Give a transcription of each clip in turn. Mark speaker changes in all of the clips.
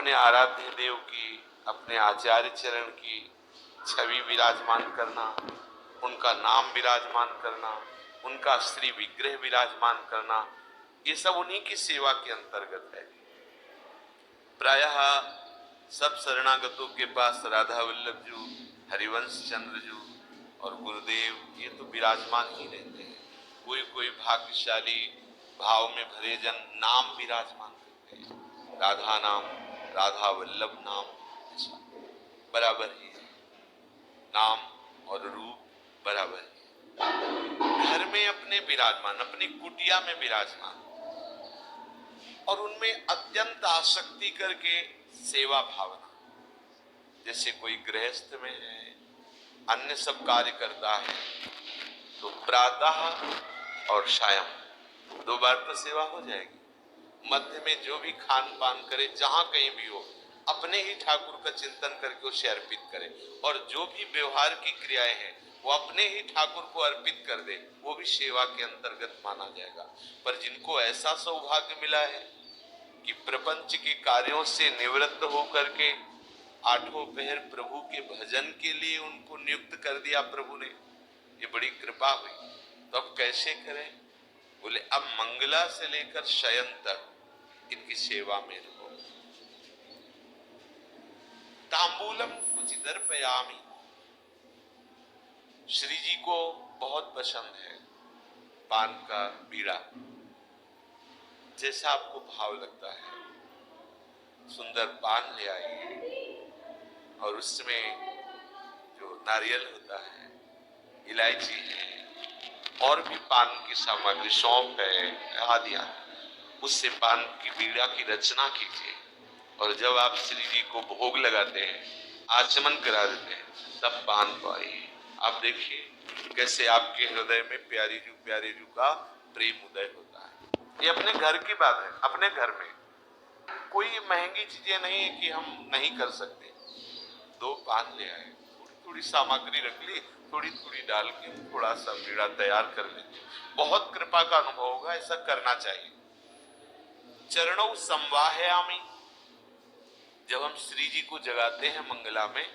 Speaker 1: अपने आराध्य देव की, अपने आचार्य चरण की छवि विराजमान करना, उनका नाम विराजमान करना, उनका श्री विग्रह विराजमान करना, ये सब उन्हीं की सेवा के अंतर्गत है। प्रायः सब शरणागतों के पास राधा वल्लभ जी, हरिवंश चंद्र जी और गुरुदेव ये तो विराजमान ही रहते हैं। कोई कोई भाग्यशाली भाव में भरे जन नाम विराजमान करते हैं, राधा नाम, राधा वल्लभ नाम, बराबर ही है, नाम और रूप बराबर ही। घर में अपने विराजमान, अपनी कुटिया में विराजमान, और उनमें अत्यंत आसक्ति करके सेवा भावना। जैसे कोई गृहस्थ में है, अन्य सब कार्य करता है, तो प्रातः और सायं 2 बार तो सेवा हो जाएगी। मध्य में जो भी खान पान करे, जहां कहीं भी हो, अपने ही ठाकुर का चिंतन करके उसे अर्पित करे, और जो भी व्यवहार की क्रियाएं हैं वो अपने ही ठाकुर को अर्पित कर दे, वो भी सेवा के अंतर्गत माना जाएगा। पर जिनको ऐसा सौभाग्य मिला है कि प्रपंच के कार्यों से निवृत्त होकर के 8 पहर प्रभु के भजन के लिए उनको नियुक्त कर दिया प्रभु ने, ये बड़ी कृपा हुई। तो अब कैसे करें? बोले अब मंगला से लेकर शयन तक इनकी सेवा में रहो। तांबूलम कुचिदर पयामी, श्री जी को बहुत पसंद है पान का बीड़ा। जैसा आपको भाव लगता है, सुंदर पान ले आइए, और उसमें जो नारियल होता है, इलायची है, और भी पान की सामग्री, सौंफ है आदि, उससे पान की बीड़ा की रचना कीजिए। और जब आप श्री जी को भोग लगाते हैं, आचमन करा देते हैं, तब पान पाइए। आप देखिए कैसे आपके हृदय में प्यारे जू का प्रेम उदय होता है। ये अपने घर की बात है, अपने घर में कोई महंगी चीजें नहीं है कि हम नहीं कर सकते। 2 पान ले आए, थोड़ी सामग्री रख ली, थोड़ी डाल के थोड़ा सा बीड़ा तैयार कर लेते, बहुत कृपा का अनुभव होगा। ऐसा करना चाहिए। चरणों संवाहयामि, जब हम श्री जी को जगाते हैं मंगला में,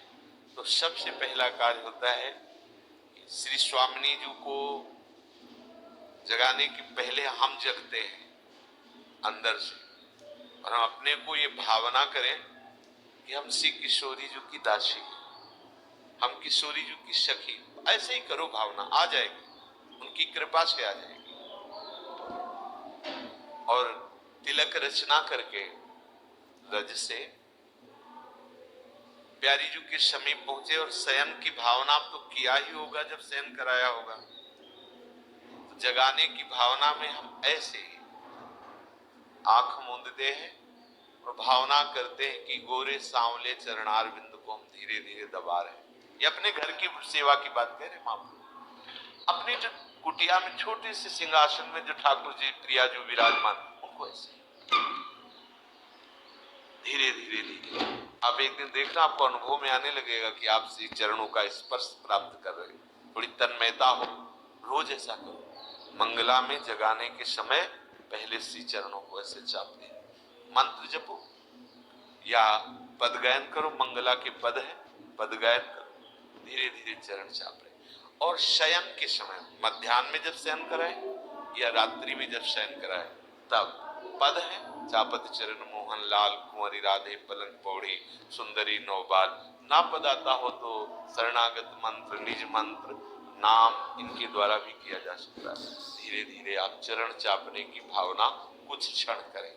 Speaker 1: तो सबसे पहला कार्य होता है कि श्री स्वामिनी जी को जगाने के पहले हम जगते हैं अंदर से, और हम अपने को ये भावना करें कि हम श्री किशोरी जी की दासी, हम किशोरी जी की सखी। ऐसे ही करो, भावना आ जाएगी, उनकी कृपा से आ जाएगी। और तिलक रचना करके रज से प्यारी जी के समीप पहुंचे, और शयन की भावना तो किया ही होगा जब शयन कराया होगा, तो जगाने की भावना में हम ऐसे ही आंख मूंदते हैं और भावना करते हैं कि गोरे सांवले चरणार बिंदु को हम धीरे धीरे दबा रहे हैं। ये अपने घर की सेवा की बात कह रहे हैं। महाप्रभु अपनी जो कुटिया में छोटे से सिंहासन में जो ठाकुर जी प्रिया जो विराजमान, उनको ऐसे धीरे धीरे आप एक दिन देखना, आपको अनुभव में आने लगेगा कि आप श्री चरणों का स्पर्श प्राप्त कर रहे हैं। थोड़ी तन्मयता हो, रोज ऐसा करो। मंगला में जगाने के समय पहले श्री चरणों को ऐसे चाप दे, मंत्र जपो या पद गायन करो। मंगला के पद है, पद गायन करो, धीरे धीरे चरण चाप रहे। और शयन के समय, मध्याह्न में जब शयन कराए या रात्रि में जब शयन कराए, तब पद है चापत चरण मोहन लाल, कुंवरी राधे पलंग पौड़ी, सुंदरी नौबाल। ना पद आता हो तो शरणागत मंत्र, निज मंत्र, नाम, इनके द्वारा भी किया जा सकता है। धीरे धीरे आप चरण चापने की भावना कुछ क्षण करें,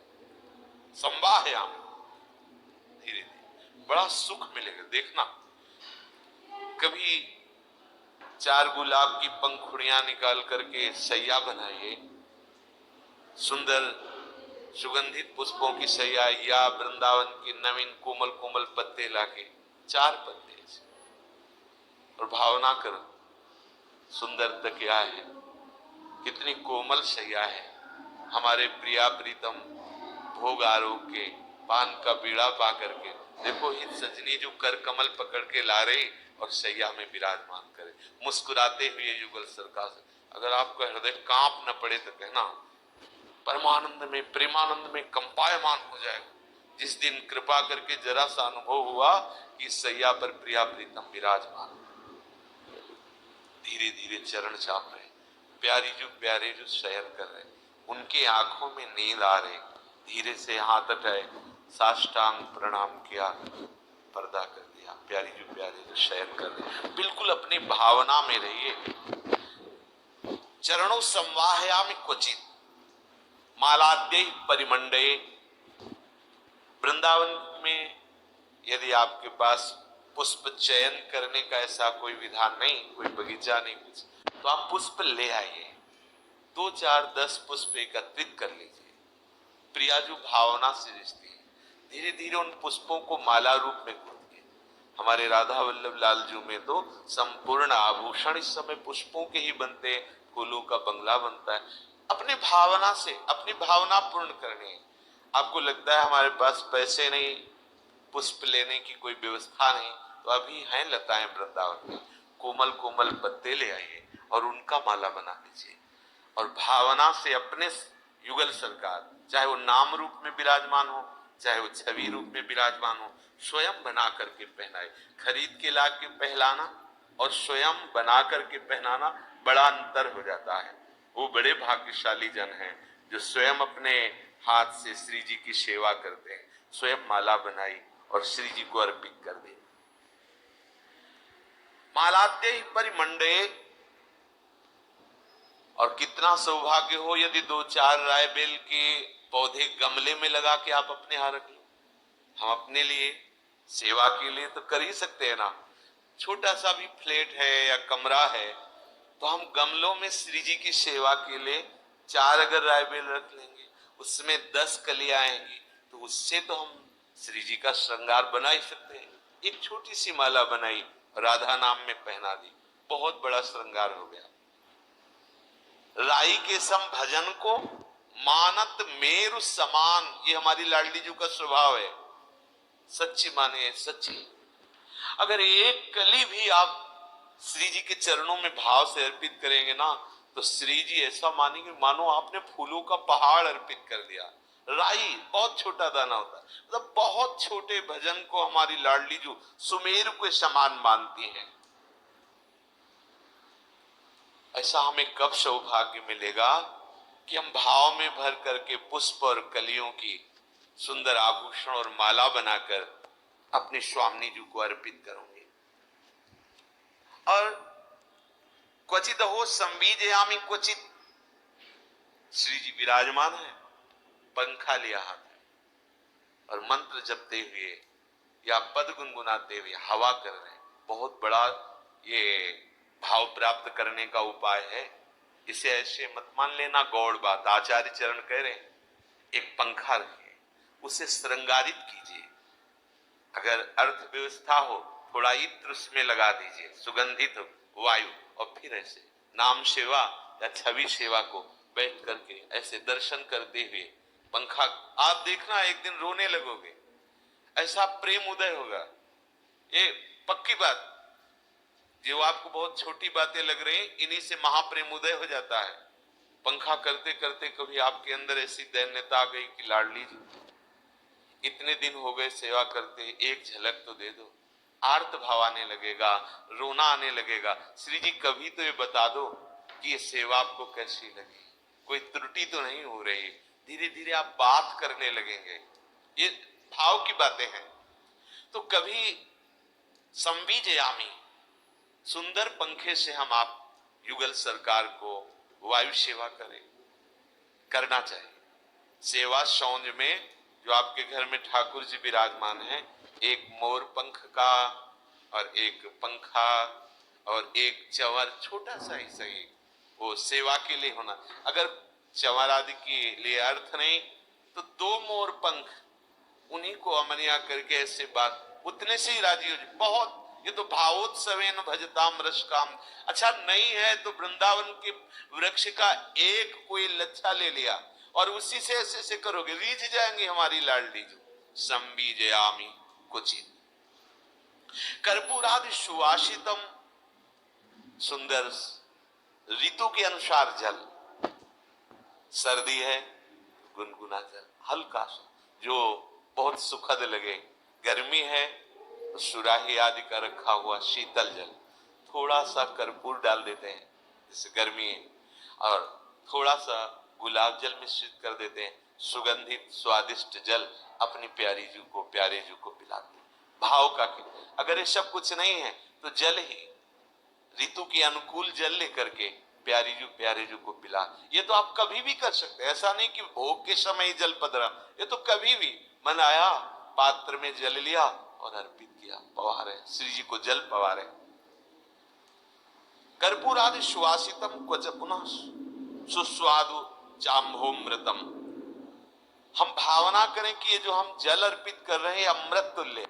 Speaker 1: संवाहयाम, धीरे धीरे बड़ा सुख मिलेगा। देखना, कभी 4 गुलाब की पंखुड़ियां निकाल करके सैया बनाइए, सुंदर सुगंधित पुष्पों की सैया, या वृंदावन के नवीन कोमल कोमल पत्ते लाके 4 पत्ते, और भावना करो सुंदर तकिया है, कितनी कोमल सैया है, हमारे प्रिया प्रीतम भोग आरोग के पान का बीड़ा पा करके। देखो हित सजनी जो कर कमल पकड़ के ला रही और सैया में विराजमान करे, मुस्कुराते हुए युगल सरकार। अगर आपका हृदय कांप न पड़े तो कहना, परमानंद में, प्रेमानंद में कंपायमान हो जाएगा। जिस दिन कृपा करके जरा सा अनुभव हुआ कि सैया पर प्रिया प्रीतम विराजमान, धीरे धीरे चरण चाप रहे, प्यारे जो शयन कर रहे, उनके आंखों में नींद आ रही, धीरे से हाथ उठाए, साष्टांग प्रणाम किया, पर्दा कर दिया। प्यारे जो शयन कर रहे, बिल्कुल अपनी भावना में रहिए। चरणों संवाहयामि क्वचित मालाद्य परिमंडये। वृंदावन में यदि आपके पास पुष्प चयन करने का ऐसा कोई विधान नहीं, कोई बगीचा नहीं कुछ, तो आप पुष्प ले आइए, 2 4 10 पुष्प एकत्रित कर लीजिए। प्रिया जो भावना से रिश्ती है, धीरे धीरे उन पुष्पों को माला रूप में गूंथिए। हमारे राधा वल्लभ लाल जी में तो संपूर्ण आभूषण इस समय पुष्पों के ही बनते हैं, फूलों का बंगला बनता है। अपनी भावना से अपनी भावना पूर्ण करनी है। आपको लगता है हमारे पास पैसे नहीं, पुष्प लेने की कोई व्यवस्था नहीं, तो अभी हैं लताएं वृंदावन में, कोमल कोमल पत्ते ले आइए और उनका माला बना लीजिए। और भावना से अपने युगल सरकार, चाहे वो नाम रूप में विराजमान हो, चाहे वो छवि रूप में विराजमान हो, स्वयं बना करके पहनाए। खरीद के ला के पहलाना और स्वयं बना करके पहनाना बड़ा अंतर हो जाता है। वो बड़े भाग्यशाली जन हैं जो स्वयं अपने हाथ से श्री जी की सेवा करते हैं, स्वयं माला बनाई और श्री जी को अर्पित कर दे। मालाद्य ही परिमंडये। और कितना सौभाग्य हो यदि 2 4 रायबेल के पौधे गमले में लगा के आप अपने यहाँ रख लो। हम अपने लिए सेवा के लिए तो कर ही सकते हैं ना, छोटा सा भी फ्लैट है या कमरा है, तो हम गमलों में श्री जी की सेवा के लिए 4 अगर रायबेल रख लेंगे, उसमें 10 कलियां आएंगी, तो उससे तो हम श्री जी का श्रृंगार बना ही सकते हैं। एक छोटी सी माला बनाई, राधा नाम में पहना दी, बहुत बड़ा श्रृंगार हो गया। राई के सम भजन को मानत मेरु समान, ये हमारी लाडली जी का स्वभाव है। सच्ची माने सच्ची, अगर एक कली भी आप श्री जी के चरणों में भाव से अर्पित करेंगे ना, तो श्री जी ऐसा मानेंगे मानो आपने फूलों का पहाड़ अर्पित कर दिया। राई बहुत छोटा दाना होता है, मतलब बहुत छोटे भजन को हमारी लाडली जो सुमेरु के समान मानती हैं। ऐसा हमें कब सौभाग्य मिलेगा कि हम भाव में भर करके पुष्प और कलियों की सुंदर आभूषण और माला बनाकर अपने स्वामी जी को अर्पित करोगे। और क्वचित हो संबीजयामि क्वचित, श्री जी विराजमान है, पंखा लिया हाथ में और मंत्र जपते हुए या पद गुनगुनाते हुए हवा कर रहे हैं। बहुत बड़ा ये भाव प्राप्त करने का उपाय है। इसे ऐसे मत मान लेना गौड़ बात। आचार्य चरण कह रहे हैं एक पंखा रखिए, उसे श्रृंगारित कीजिए। अगर अर्थव्यवस्था हो, थोड़ा इत्र उसमें लगा दीजिए, सुगंधित वायु, और फिर ऐसे नाम सेवा या छवि सेवा को बैठ करके ऐसे दर्शन करते हुए पंखा, आप देखना एक दिन रोने लगोगे, ऐसा प्रेम उदय होगा। ये पक्की बात, जो आपको बहुत छोटी बातें लग रही, इन्हीं से महाप्रेम उदय हो जाता है। पंखा करते करते कभी आपके अंदर ऐसी दैन्यता आ गई कि लाडली जी इतने दिन हो गए सेवा करते, एक झलक तो दे दो। आर्त भाव आने लगेगा, रोना आने लगेगा। श्री जी कभी तो ये बता दो कि ये सेवा आपको कैसी लगी, कोई त्रुटि तो नहीं हो रही। धीरे धीरे आप बात करने लगेंगे, ये भाव की बातें हैं। तो कभी संबीजयामि, सुंदर पंखे से हम आप युगल सरकार को वायु सेवा करें, करना चाहिए। सेवा सौंज में जो आपके घर में ठाकुर जी विराजमान हैं, एक मोर पंख का और एक पंखा और एक चंवर, छोटा सा ही सही, वो सेवा के लिए होना। अगर चंवर आदि के लिए अर्थ नहीं तो 2 मोर पंख, उन्हीं को अमनिया करके ऐसे बात, उतने से ही राजी हो जाए। बहुत, ये तो भावोत्सवेन भजताम रस काम। अच्छा नहीं है तो वृंदावन के वृक्ष का एक कोई लच्छा ले लिया और उसी से ऐसे ऐसे करोगे, रीझ जाएंगे हमारी लाडली जो। संबीजयामि क्वचित कर्पूरादि सुवासितम, सुंदर ऋतु के अनुसार जल, सर्दी है गुनगुना जल, हल्का सा जो बहुत सुखद लगे। गर्मी है तो सुराही आदि का रखा हुआ शीतल जल, थोड़ा सा कर्पूर डाल देते हैं जैसे गर्मी है, और थोड़ा सा गुलाब जल मिश्रित कर देते हैं, सुगंधित स्वादिष्ट जल अपनी प्यारे जू को पिलाते हैं। भाव का कि अगर ये सब कुछ नहीं है तो जल ही, ऋतु के अनुकूल जल लेकर के प्यारे जू को पिला। ये तो आप कभी भी कर सकते हैं, ऐसा नहीं कि भोग के समय ही जल पधरा, ये तो कभी भी मन आया पात्र में जल लिया और अर्पित किया, पवारे श्री जी को जल पवारे। कर्पूर आदि सुवासितम क्वच पुनः सुस्वादु चाम्भोमृतम। हम भावना करें कि ये जो हम जल अर्पित कर रहे हैं अमृत तुल्य,